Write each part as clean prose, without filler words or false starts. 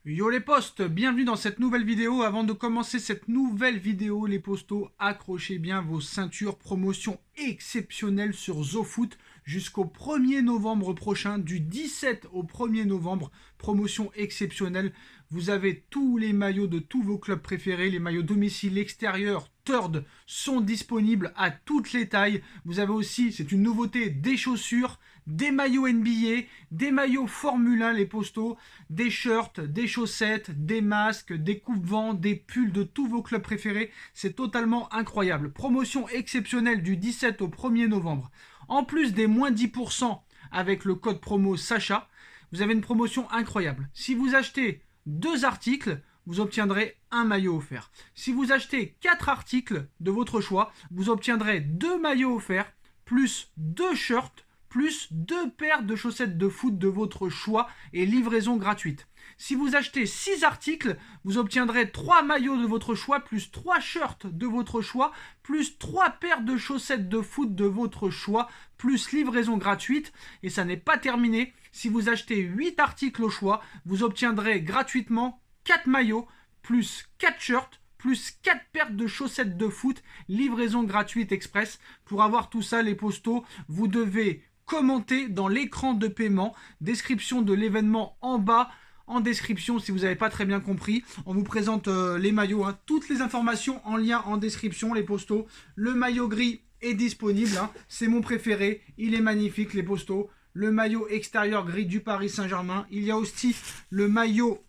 Yo les postes, bienvenue dans cette nouvelle vidéo. Avant de commencer cette nouvelle vidéo, les postos, accrochez bien vos ceintures. Promotion exceptionnelle sur ZoFoot jusqu'au 1er novembre prochain, du 17 au 1er novembre. Promotion exceptionnelle. Vous avez tous les maillots de tous vos clubs préférés, les maillots domicile, extérieur, third sont disponibles à toutes les tailles. Vous avez aussi, c'est une nouveauté, des chaussures, des maillots NBA, des maillots Formule 1, les postos, des shirts, des chaussettes, des masques, des coupes-vents, des pulls de tous vos clubs préférés. C'est totalement incroyable. Promotion exceptionnelle du 17 au 1er novembre. En plus des moins 10% avec le code promo Sacha, vous avez une promotion incroyable. Si vous achetez 2 articles, vous obtiendrez un maillot offert. Si vous achetez 4 articles de votre choix, vous obtiendrez 2 maillots offerts, plus 2 shirts, plus 2 paires de chaussettes de foot de votre choix et livraison gratuite. Si vous achetez 6 articles, vous obtiendrez 3 maillots de votre choix, plus 3 shirts de votre choix, plus 3 paires de chaussettes de foot de votre choix, plus livraison gratuite. Et ça n'est pas terminé. Si vous achetez 8 articles au choix, vous obtiendrez gratuitement 4 maillots, plus 4 shirts, plus 4 paires de chaussettes de foot, livraison gratuite express. Pour avoir tout ça, les postos, vous devez commenter dans l'écran de paiement, description de l'événement en bas, en description si vous n'avez pas très bien compris. On vous présente les maillots, toutes les informations en lien en description, les postos. Le maillot gris est disponible, c'est mon préféré, il est magnifique les postos. Le maillot extérieur gris du Paris Saint-Germain. Il y a aussi le maillot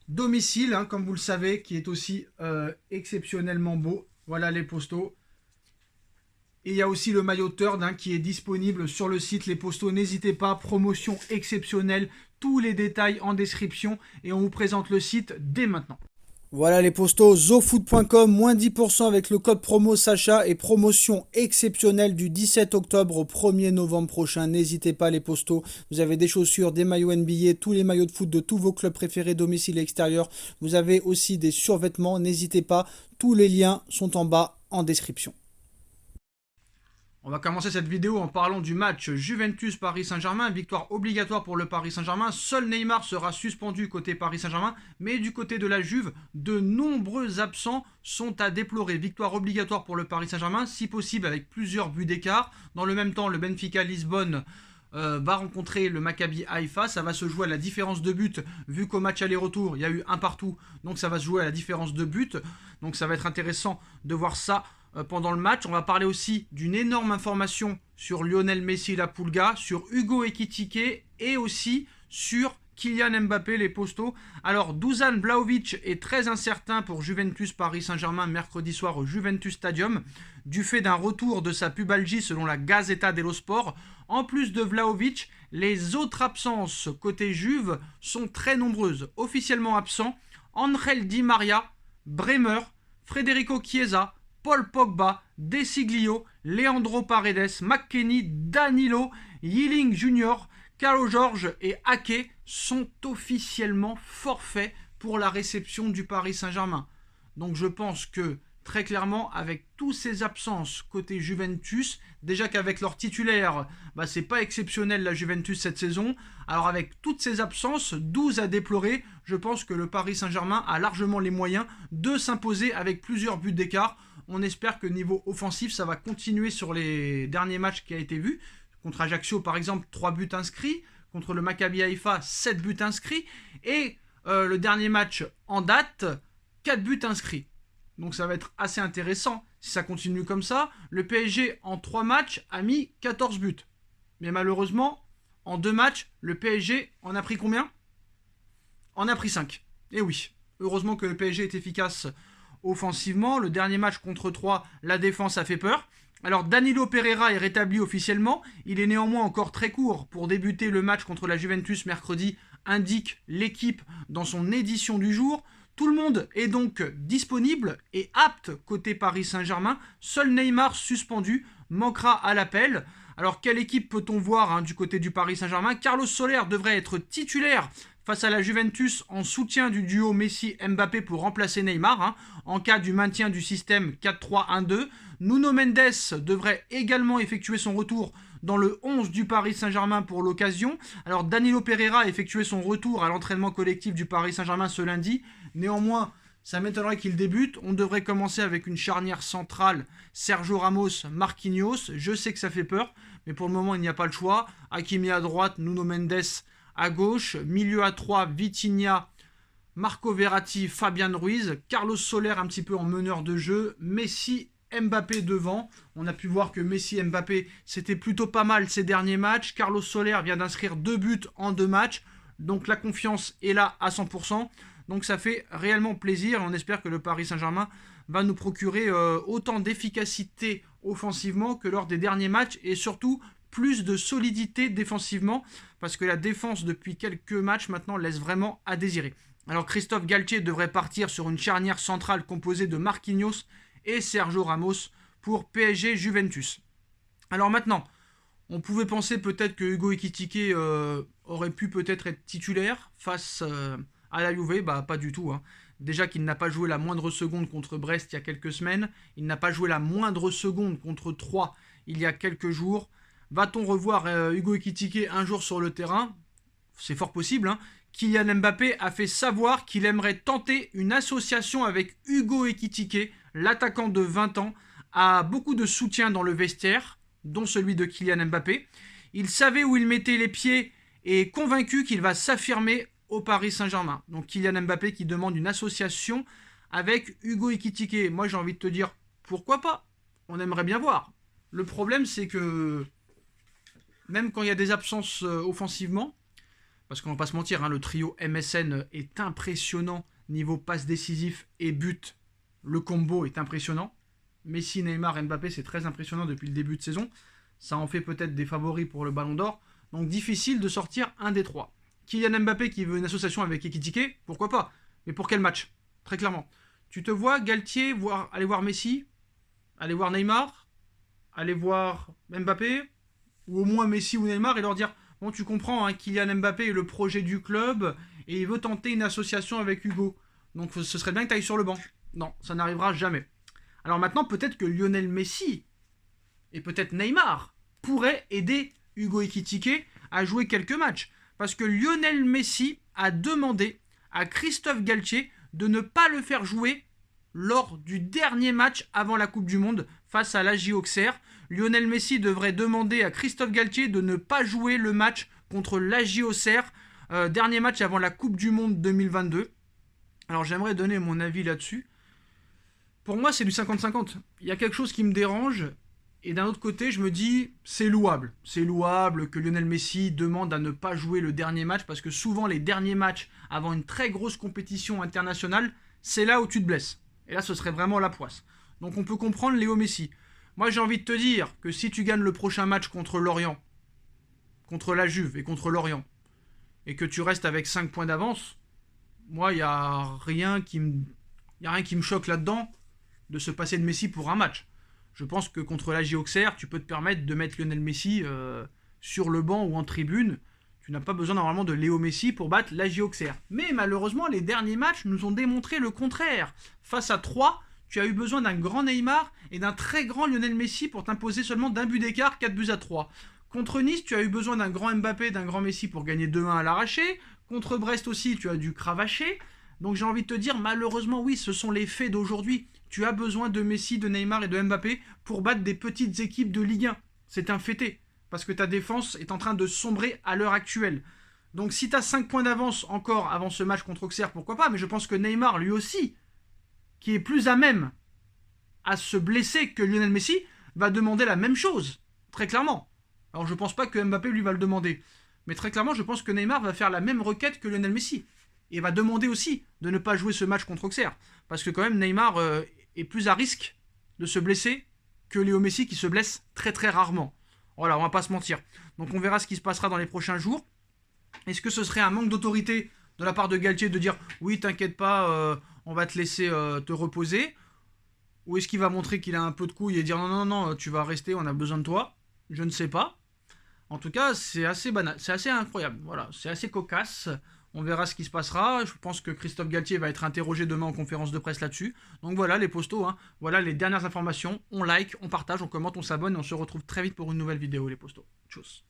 domicile, comme vous le savez, qui est aussi exceptionnellement beau. Voilà les postos. Et il y a aussi le maillot third qui est disponible sur le site. Les postos, n'hésitez pas, promotion exceptionnelle. Tous les détails en description et on vous présente le site dès maintenant. Voilà les postos, zofoot.com, moins 10% avec le code promo Sacha et promotion exceptionnelle du 17 octobre au 1er novembre prochain. N'hésitez pas les postos, vous avez des chaussures, des maillots NBA, tous les maillots de foot de tous vos clubs préférés, domicile et extérieur. Vous avez aussi des survêtements, n'hésitez pas, tous les liens sont en bas en description. On va commencer cette vidéo en parlant du match Juventus-Paris Saint-Germain. Victoire obligatoire pour le Paris Saint-Germain. Seul Neymar sera suspendu côté Paris Saint-Germain. Mais du côté de la Juve, de nombreux absents sont à déplorer. Victoire obligatoire pour le Paris Saint-Germain, si possible avec plusieurs buts d'écart. Dans le même temps, le Benfica Lisbonne va rencontrer le Maccabi Haïfa. Ça va se jouer à la différence de but, vu qu'au match aller-retour, il y a eu un partout. Donc ça va se jouer à la différence de but. Donc ça va être intéressant de voir ça pendant le match. On va parler aussi d'une énorme information sur Lionel Messi et la Pulga, sur Hugo Ekitike et aussi sur Kylian Mbappé, les postos. Alors, Dusan Vlahovic est très incertain pour Juventus Paris Saint-Germain mercredi soir au Juventus Stadium, du fait d'un retour de sa pubalgie selon la Gazzetta dello Sport. En plus de Vlahovic, les autres absences côté Juve sont très nombreuses. Officiellement absents, Angel Di Maria, Bremer, Federico Chiesa, Paul Pogba, Desiglio, Leandro Paredes, McKennie, Danilo, Yilling Junior, Carlo George et Ake sont officiellement forfaits pour la réception du Paris Saint-Germain. Donc je pense que très clairement, avec tous ces absences côté Juventus, déjà qu'avec leur titulaire, c'est pas exceptionnel la Juventus cette saison. Alors avec toutes ces absences, 12 à déplorer, je pense que le Paris Saint-Germain a largement les moyens de s'imposer avec plusieurs buts d'écart. On espère que niveau offensif, ça va continuer sur les derniers matchs qui a été vu. Contre Ajaccio, par exemple, 3 buts inscrits. Contre le Maccabi Haïfa, 7 buts inscrits. Et le dernier match en date, 4 buts inscrits. Donc ça va être assez intéressant si ça continue comme ça. Le PSG, en 3 matchs, a mis 14 buts. Mais malheureusement, en 2 matchs, le PSG en a pris combien? En a pris 5. Et oui, heureusement que le PSG est efficace offensivement. Le dernier match contre 3, la défense a fait peur. Alors Danilo Pereira est rétabli officiellement. Il est néanmoins encore très court pour débuter le match contre la Juventus mercredi, indique l'équipe dans son édition du jour. Tout le monde est donc disponible et apte côté Paris Saint-Germain. Seul Neymar suspendu manquera à l'appel. Alors quelle équipe peut-on voir du côté du Paris Saint-Germain? Carlos Soler devrait être titulaire face à la Juventus en soutien du duo Messi-Mbappé pour remplacer Neymar en cas du maintien du système 4-3-1-2. Nuno Mendes devrait également effectuer son retour dans le 11 du Paris Saint-Germain pour l'occasion. Alors Danilo Pereira a effectué son retour à l'entraînement collectif du Paris Saint-Germain ce lundi. Néanmoins, ça m'étonnerait qu'il débute. On devrait commencer avec une charnière centrale, Sergio Ramos, Marquinhos. Je sais que ça fait peur, mais pour le moment, il n'y a pas le choix. Hakimi à droite, Nuno Mendes à gauche. Milieu à 3, Vitinha, Marco Verratti, Fabian Ruiz. Carlos Soler un petit peu en meneur de jeu. Messi, Mbappé devant. On a pu voir que Messi et Mbappé, c'était plutôt pas mal ces derniers matchs. Carlos Soler vient d'inscrire 2 buts en 2 matchs. Donc la confiance est là à 100%. Donc ça fait réellement plaisir et on espère que le Paris Saint-Germain va nous procurer autant d'efficacité offensivement que lors des derniers matchs et surtout plus de solidité défensivement parce que la défense depuis quelques matchs maintenant laisse vraiment à désirer. Alors Christophe Galtier devrait partir sur une charnière centrale composée de Marquinhos et Sergio Ramos pour PSG Juventus. Alors maintenant, on pouvait penser peut-être que Hugo Ekitike aurait pu peut-être être titulaire face à la Juve, bah pas du tout. Déjà qu'il n'a pas joué la moindre seconde contre Brest il y a quelques semaines, il n'a pas joué la moindre seconde contre Troyes il y a quelques jours. Va-t-on revoir Hugo Ekitike un jour sur le terrain? C'est fort possible. Kylian Mbappé a fait savoir qu'il aimerait tenter une association avec Hugo Ekitike, l'attaquant de 20 ans, a beaucoup de soutien dans le vestiaire, dont celui de Kylian Mbappé. Il savait où il mettait les pieds et est convaincu qu'il va s'affirmer au Paris Saint-Germain. Donc Kylian Mbappé qui demande une association avec Hugo Ekitike. Moi j'ai envie de te dire, pourquoi pas? On aimerait bien voir. Le problème c'est que même quand il y a des absences offensivement, parce qu'on va pas se mentir, le trio MSN est impressionnant niveau passe décisif et but. Le combo est impressionnant. Messi, Neymar, Mbappé, c'est très impressionnant depuis le début de saison. Ça en fait peut-être des favoris pour le Ballon d'Or. Donc difficile de sortir un des trois. Kylian Mbappé qui veut une association avec Ekitike, pourquoi pas? Mais pour quel match? Très clairement. Tu te vois Galtier aller voir Messi, aller voir Neymar, aller voir Mbappé, ou au moins Messi ou Neymar et leur dire bon, tu comprends, Kylian Mbappé est le projet du club et il veut tenter une association avec Hugo. Donc ce serait bien que tu ailles sur le banc. Non, ça n'arrivera jamais. Alors maintenant, peut-être que Lionel Messi et peut-être Neymar pourraient aider Hugo Ekitike à jouer quelques matchs. Parce que Lionel Messi a demandé à Christophe Galtier de ne pas le faire jouer lors du dernier match avant la Coupe du Monde face à l'AJ Auxerre. Lionel Messi devrait demander à Christophe Galtier de ne pas jouer le match contre l'AJ Auxerre, dernier match avant la Coupe du Monde 2022. Alors j'aimerais donner mon avis là-dessus. Pour moi, c'est du 50-50. Il y a quelque chose qui me dérange. Et d'un autre côté, je me dis, c'est louable. C'est louable que Lionel Messi demande à ne pas jouer le dernier match, parce que souvent, les derniers matchs, avant une très grosse compétition internationale, c'est là où tu te blesses. Et là, ce serait vraiment la poisse. Donc on peut comprendre Léo Messi. Moi, j'ai envie de te dire que si tu gagnes le prochain match contre Lorient, contre la Juve et contre Lorient, et que tu restes avec 5 points d'avance, moi, il n'y a rien qui me choque là-dedans de se passer de Messi pour un match. Je pense que contre l'AJ Auxerre, tu peux te permettre de mettre Lionel Messi sur le banc ou en tribune. Tu n'as pas besoin normalement de Léo Messi pour battre l'AJ Auxerre. Mais malheureusement, les derniers matchs nous ont démontré le contraire. Face à 3, tu as eu besoin d'un grand Neymar et d'un très grand Lionel Messi pour t'imposer seulement d'un but d'écart, 4 buts à 3. Contre Nice, tu as eu besoin d'un grand Mbappé, d'un grand Messi pour gagner 2-1 à l'arraché. Contre Brest aussi, tu as dû cravacher. Donc j'ai envie de te dire, malheureusement, oui, ce sont les faits d'aujourd'hui. Tu as besoin de Messi, de Neymar et de Mbappé pour battre des petites équipes de Ligue 1. C'est un fêté. Parce que ta défense est en train de sombrer à l'heure actuelle. Donc si tu as 5 points d'avance encore avant ce match contre Auxerre, pourquoi pas? Mais je pense que Neymar, lui aussi, qui est plus à même à se blesser que Lionel Messi, va demander la même chose. Très clairement. Alors je pense pas que Mbappé lui va le demander. Mais très clairement, je pense que Neymar va faire la même requête que Lionel Messi. Et va demander aussi de ne pas jouer ce match contre Auxerre. Parce que quand même, Neymar est plus à risque de se blesser que Léo Messi qui se blesse très très rarement. Voilà, on va pas se mentir. Donc on verra ce qui se passera dans les prochains jours. Est-ce que ce serait un manque d'autorité de la part de Galtier de dire « Oui, t'inquiète pas, on va te laisser te reposer » ou est-ce qu'il va montrer qu'il a un peu de couilles et dire « Non, tu vas rester, on a besoin de toi » Je ne sais pas. En tout cas, c'est assez banal, c'est assez incroyable. Voilà, c'est assez cocasse. On verra ce qui se passera. Je pense que Christophe Galtier va être interrogé demain en conférence de presse là-dessus. Donc voilà les postos, hein. Voilà les dernières informations. On like, on partage, on commente, on s'abonne et on se retrouve très vite pour une nouvelle vidéo les postos. Tchuss.